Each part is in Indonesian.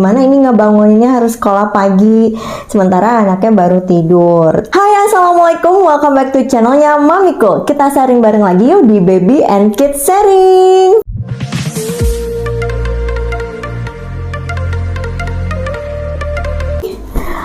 Gimana ini ngebanguninnya harus sekolah pagi, sementara anaknya baru tidur. Hai, assalamualaikum, welcome back to channelnya Mamiko. Kita sharing bareng lagi yuk di Baby and Kids Sharing.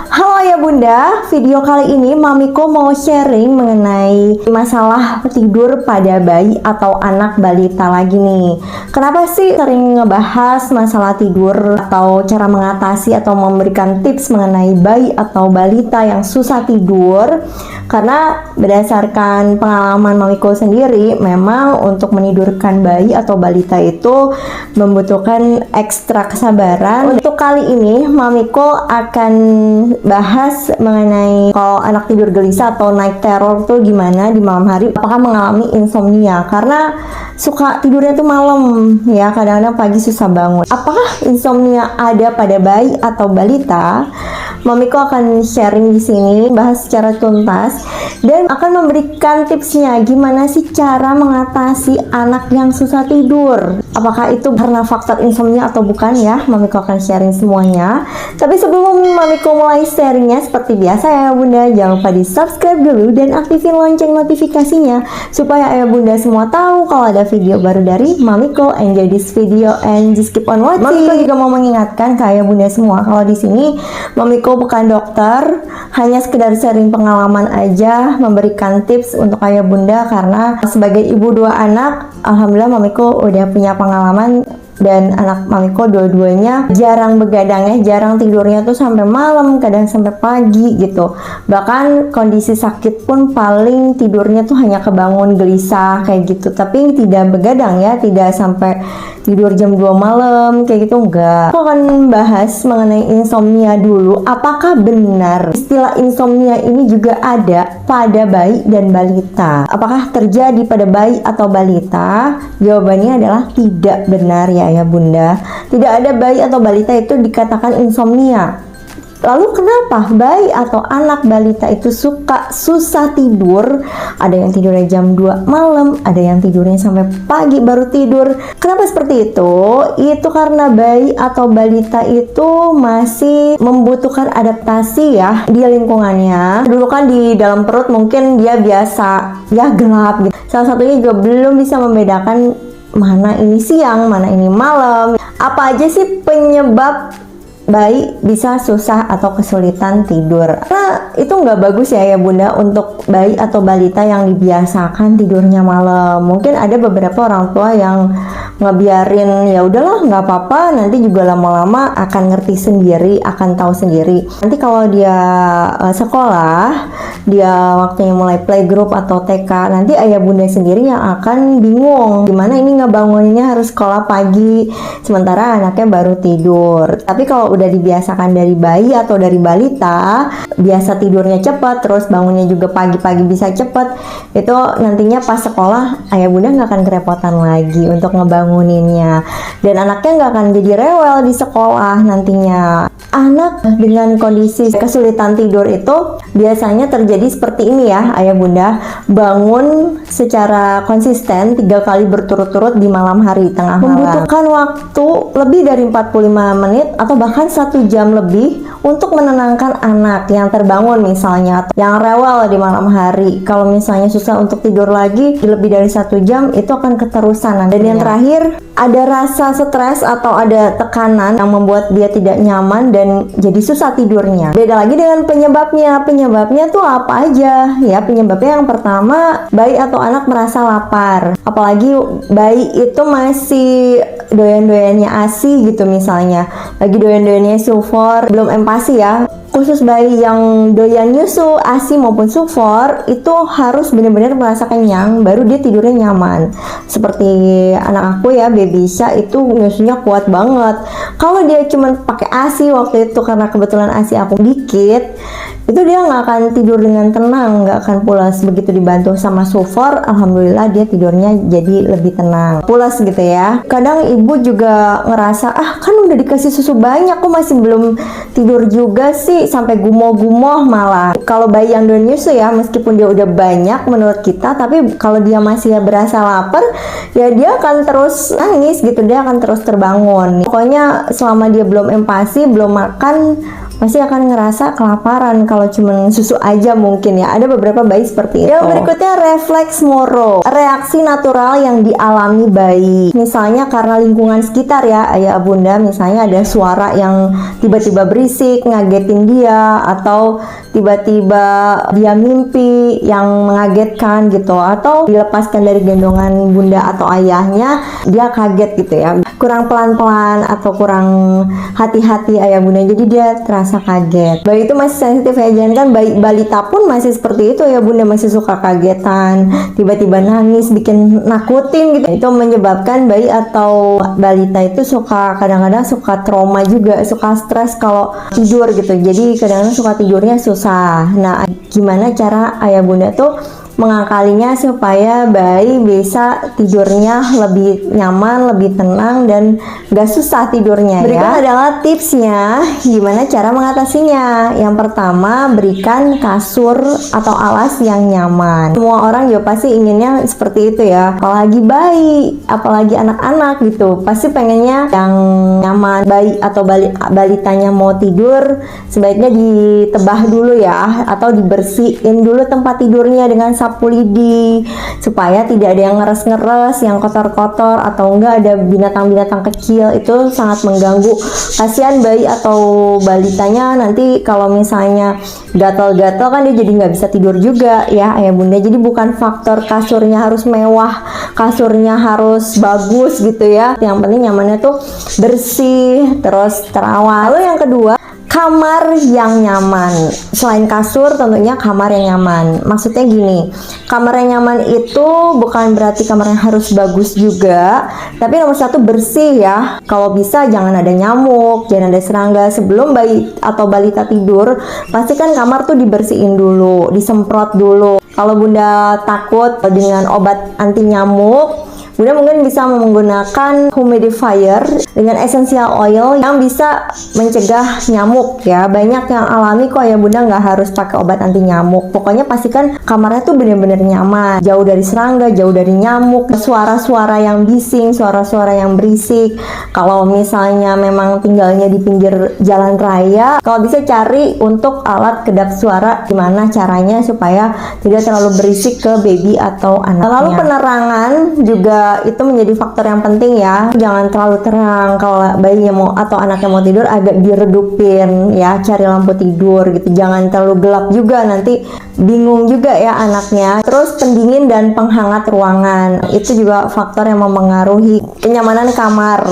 Halo ya bunda, video kali ini Mamiko mau sharing mengenai masalah tidur pada bayi atau anak balita lagi nih. Kenapa sih sering ngebahas masalah tidur atau cara mengatasi atau memberikan tips mengenai bayi atau balita yang susah tidur? Karena berdasarkan pengalaman Mamiko sendiri, memang untuk menidurkan bayi atau balita itu membutuhkan ekstra kesabaran. Untuk kali ini Mamiko akan bahas mengenai kalau anak tidur gelisah atau night terror tuh gimana di malam hari, apakah mengalami insomnia karena suka tidurnya tuh malam ya, kadang-kadang pagi susah bangun. Apakah insomnia ada pada bayi atau balita? Mamiko akan sharing di sini, bahas secara tuntas dan akan memberikan tipsnya gimana sih cara mengatasi anak yang susah tidur. Apakah itu karena faktor insomnia atau bukan ya? Mamiko akan sharing semuanya. Tapi sebelum Mamiko mulai sharingnya, seperti biasa ya bunda, jangan lupa di subscribe dulu dan aktifin lonceng notifikasinya supaya ayah bunda semua tahu kalau ada video baru dari Mamiko. Enjoy this video and just keep on watching. Mamiko juga mau mengingatkan ke ayah bunda semua kalau di sini Mamiko bukan dokter, hanya sekedar sharing pengalaman aja, memberikan tips untuk ayah bunda karena sebagai ibu dua anak, alhamdulillah Mamiko udah punya pengalaman. Dan anak Mamiko dua-duanya jarang begadang ya, jarang tidurnya tuh sampai malam, kadang sampai pagi gitu. Bahkan kondisi sakit pun paling tidurnya tuh hanya kebangun gelisah kayak gitu, tapi tidak begadang ya, tidak sampai tidur jam 2 malam kayak gitu, enggak. Aku akan bahas mengenai insomnia dulu. Apakah benar istilah insomnia ini juga ada pada bayi dan balita? Apakah terjadi pada bayi atau balita? Jawabannya adalah tidak benar ya bunda. Tidak ada bayi atau balita itu dikatakan insomnia. Lalu kenapa bayi atau anak balita itu suka susah tidur? Ada yang tidurnya jam 2 malam, ada yang tidurnya sampai pagi baru tidur. Kenapa seperti itu? Itu karena bayi atau balita itu masih membutuhkan adaptasi ya di lingkungannya. Dulu kan di dalam perut mungkin dia biasa ya gelap gitu. Salah satunya juga belum bisa membedakan mana ini siang, mana ini malam. Apa aja sih penyebab bayi bisa susah atau kesulitan tidur? Karena itu nggak bagus ya bunda untuk bayi atau balita yang dibiasakan tidurnya malam. Mungkin ada beberapa orang tua yang ngebiarin ya udahlah nggak apa-apa, nanti juga lama-lama akan ngerti sendiri, akan tahu sendiri. Nanti kalau dia sekolah, dia waktunya mulai playgroup atau TK, nanti ayah bunda sendiri yang akan bingung gimana ini ngebanguninnya harus sekolah pagi, sementara anaknya baru tidur. Tapi kalau udah dibiasakan dari bayi atau dari balita, biasa tidurnya cepat, terus bangunnya juga pagi-pagi bisa cepat, itu nantinya pas sekolah ayah bunda nggak akan kerepotan lagi untuk ngebanguninnya, dan anaknya nggak akan jadi rewel di sekolah nantinya. Anak dengan kondisi kesulitan tidur itu biasanya terjadi seperti ini ya ayah bunda, bangun secara konsisten 3 kali berturut-turut di malam hari tengah malam, membutuhkan waktu lebih dari 45 menit atau bahkan 1 jam lebih untuk menenangkan anak yang terbangun misalnya, yang rewel di malam hari. Kalau misalnya susah untuk tidur lagi lebih dari 1 jam, itu akan keterusan. Dan yang terakhir, ada rasa stres atau ada tekanan yang membuat dia tidak nyaman dan jadi susah tidurnya. Beda lagi dengan penyebabnya. Penyebabnya tuh apa aja ya? Penyebabnya yang pertama, bayi atau anak merasa lapar. Apalagi bayi itu masih doyan-doyannya ASI gitu misalnya, lagi doyan-doyannya sufor, belum empasi ya. Khusus bayi yang doyan nyusu ASI maupun sufor itu harus benar-benar merasa kenyang baru dia tidurnya nyaman. Seperti anak aku ya, baby Sha, itu nyusunya kuat banget. Kalau dia cuma pakai ASI waktu itu, karena kebetulan ASI aku dikit, itu dia nggak akan tidur dengan tenang, nggak akan pulas. Begitu dibantu sama sufor, alhamdulillah dia tidurnya jadi lebih tenang, pulas gitu ya. Kadang ibu juga ngerasa, kan udah dikasih susu banyak kok masih belum tidur juga sih, sampai gumoh-gumoh malah. Kalau bayi yang belum nyusu ya, meskipun dia udah banyak menurut kita, tapi kalau dia masih berasa lapar, ya dia akan terus nangis gitu, dia akan terus terbangun. Pokoknya selama dia belum empati, belum makan, pasti akan ngerasa kelaparan kalau cuma susu aja mungkin ya. Ada beberapa bayi seperti itu. Yang berikutnya refleks Moro, reaksi natural yang dialami bayi. Misalnya karena lingkungan sekitar ya, ayah bunda, misalnya ada suara yang tiba-tiba berisik, ngagetin dia, atau tiba-tiba dia mimpi yang mengagetkan gitu, atau dilepaskan dari gendongan bunda atau ayahnya, dia kaget gitu ya, kurang pelan-pelan atau kurang hati-hati ayah bunda, jadi dia terasa kaget. Bayi itu masih sensitif ya, jangan kan bayi balita pun masih seperti itu ya bunda, masih suka kagetan, tiba-tiba nangis, bikin nakutin gitu. Itu menyebabkan bayi atau balita itu kadang-kadang suka trauma juga, suka stres kalau tidur gitu, jadi kadang-kadang suka tidurnya susah. Nah, gimana cara ayah bunda tuh mengakalinya supaya bayi bisa tidurnya lebih nyaman, lebih tenang, dan gak susah tidurnya. Berikut adalah tipsnya gimana cara mengatasinya. Yang pertama, berikan kasur atau alas yang nyaman. Semua orang juga pasti inginnya seperti itu ya, apalagi bayi, apalagi anak-anak gitu, pasti pengennya yang nyaman. Bayi atau balitanya mau tidur, sebaiknya ditebah dulu ya, atau dibersihin dulu tempat tidurnya dengan sapu lidi, supaya tidak ada yang ngeres-ngeres, yang kotor-kotor, atau enggak ada binatang-binatang kecil. Itu sangat mengganggu. Kasihan bayi atau balitanya nanti kalau misalnya gatal-gatal kan dia jadi nggak bisa tidur juga ya ayah bunda. Jadi bukan faktor kasurnya harus mewah, kasurnya harus bagus gitu ya, yang penting nyamannya tuh bersih, terus terawat. Lalu yang kedua, kamar yang nyaman. Selain kasur, tentunya kamar yang nyaman. Maksudnya gini, kamar yang nyaman itu bukan berarti kamarnya harus bagus juga, tapi nomor satu bersih ya. Kalau bisa jangan ada nyamuk, jangan ada serangga. Sebelum bayi atau balita tidur, pastikan kamar tuh dibersihin dulu, disemprot dulu. Kalau bunda takut dengan obat anti nyamuk, bunda mungkin bisa menggunakan humidifier dengan essential oil yang bisa mencegah nyamuk ya. Banyak yang alami kok ya bunda, nggak harus pakai obat anti nyamuk. Pokoknya pastikan kamarnya tuh benar-benar nyaman, jauh dari serangga, jauh dari nyamuk, suara-suara yang bising, suara-suara yang berisik. Kalau misalnya memang tinggalnya di pinggir jalan raya, kalau bisa cari untuk alat kedap suara, gimana caranya supaya tidak terlalu berisik ke baby atau anaknya. Lalu penerangan juga itu menjadi faktor yang penting ya. Jangan terlalu terang. Kalau bayinya mau atau anaknya mau tidur, agak diredupin ya, cari lampu tidur gitu. Jangan terlalu gelap juga, nanti bingung juga ya anaknya. Terus pendingin dan penghangat ruangan, itu juga faktor yang mempengaruhi kenyamanan kamar.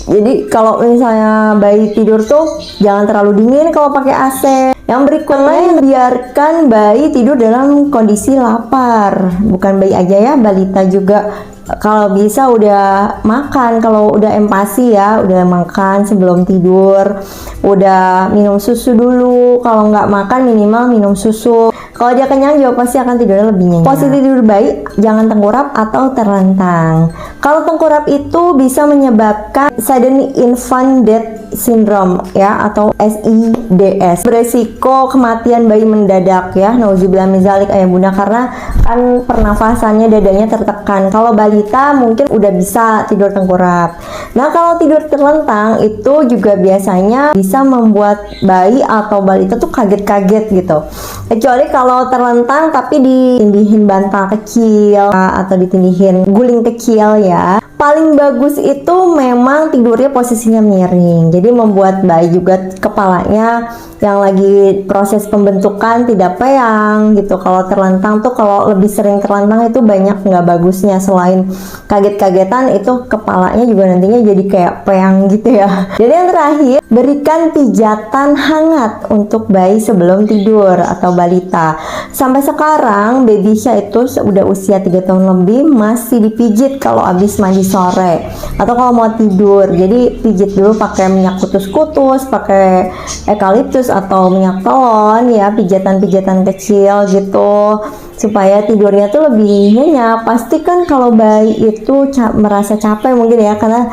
Jadi kalau misalnya bayi tidur tuh jangan terlalu dingin kalau pakai AC. Yang berikutnya, biarkan bayi tidur dalam kondisi lapar. Bukan bayi aja ya, balita juga. Kalau bisa udah makan, kalau udah empati ya, udah makan sebelum tidur, udah minum susu dulu. Kalau nggak makan minimal minum susu. Kalau dia kenyang juga pasti akan tidurnya lebih nyenyak. Posisi tidur bayi, jangan tengkurap atau terlentang. Kalau tengkurap itu bisa menyebabkan sudden infant death syndrome ya, atau SIDS, beresiko kematian bayi mendadak ya. Nauzubillah min dzalik ayah bunda, karena kan pernafasannya, dadanya tertekan. Kalau balita mungkin udah bisa tidur tengkurap. Nah, kalau tidur terlentang itu juga biasanya bisa membuat bayi atau balita tuh kaget-kaget gitu. Kecuali kalau terlentang tapi ditindihin bantal kecil atau ditindihin guling kecil ya. Paling bagus itu memang tidurnya posisinya miring, jadi membuat bayi juga kepalanya yang lagi proses pembentukan tidak peyang gitu. Kalau terlentang tuh, kalau lebih sering terlentang itu banyak nggak bagusnya. Selain kaget-kagetan, itu kepalanya juga nantinya jadi kayak peyang gitu ya. Jadi yang terakhir, berikan pijatan hangat untuk bayi sebelum tidur atau balita. Sampai sekarang baby Sya itu udah usia 3 tahun lebih masih dipijit kalau habis mandi sore atau kalau mau tidur. Jadi pijit dulu pakai minyak kutus-kutus, pakai eukaliptus atau minyak telon ya, pijatan-pijatan kecil gitu supaya tidurnya tuh lebih nyenyak. Pastikan kalau bayi itu merasa capek mungkin ya, karena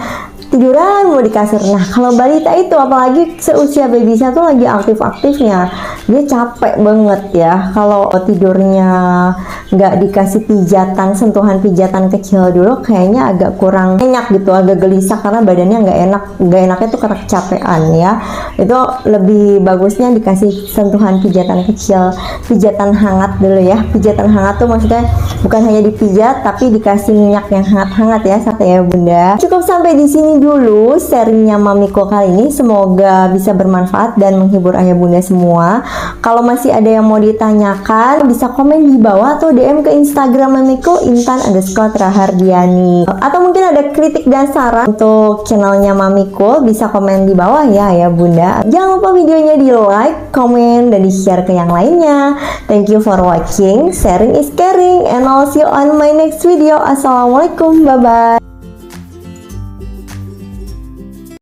tiduran mau di kasur. Nah kalau balita itu apalagi seusia baby satu lagi aktif-aktifnya, dia capek banget ya kalau tidurnya nggak dikasih pijatan, sentuhan pijatan kecil dulu, kayaknya agak kurang enak gitu, agak gelisah karena badannya nggak enaknya tuh karena kecapean ya. Itu lebih bagusnya dikasih sentuhan pijatan kecil, pijatan hangat dulu ya. Pijatan hangat tuh maksudnya bukan hanya dipijat tapi dikasih minyak yang hangat-hangat ya, sampai ya bunda. Cukup sampai di sini dulu sharingnya Mamiko kali ini, semoga bisa bermanfaat dan menghibur ayah bunda semua. Kalau masih ada yang mau ditanyakan bisa komen di bawah atau DM ke Instagram Mamiko Intan_Rahardiani, atau mungkin ada kritik dan saran untuk channelnya Mamiko bisa komen di bawah ya bunda. Jangan lupa videonya di like, komen, dan di share ke yang lainnya. Thank you for watching. Sharing is caring and I'll see you on my next video. Assalamualaikum, bye bye.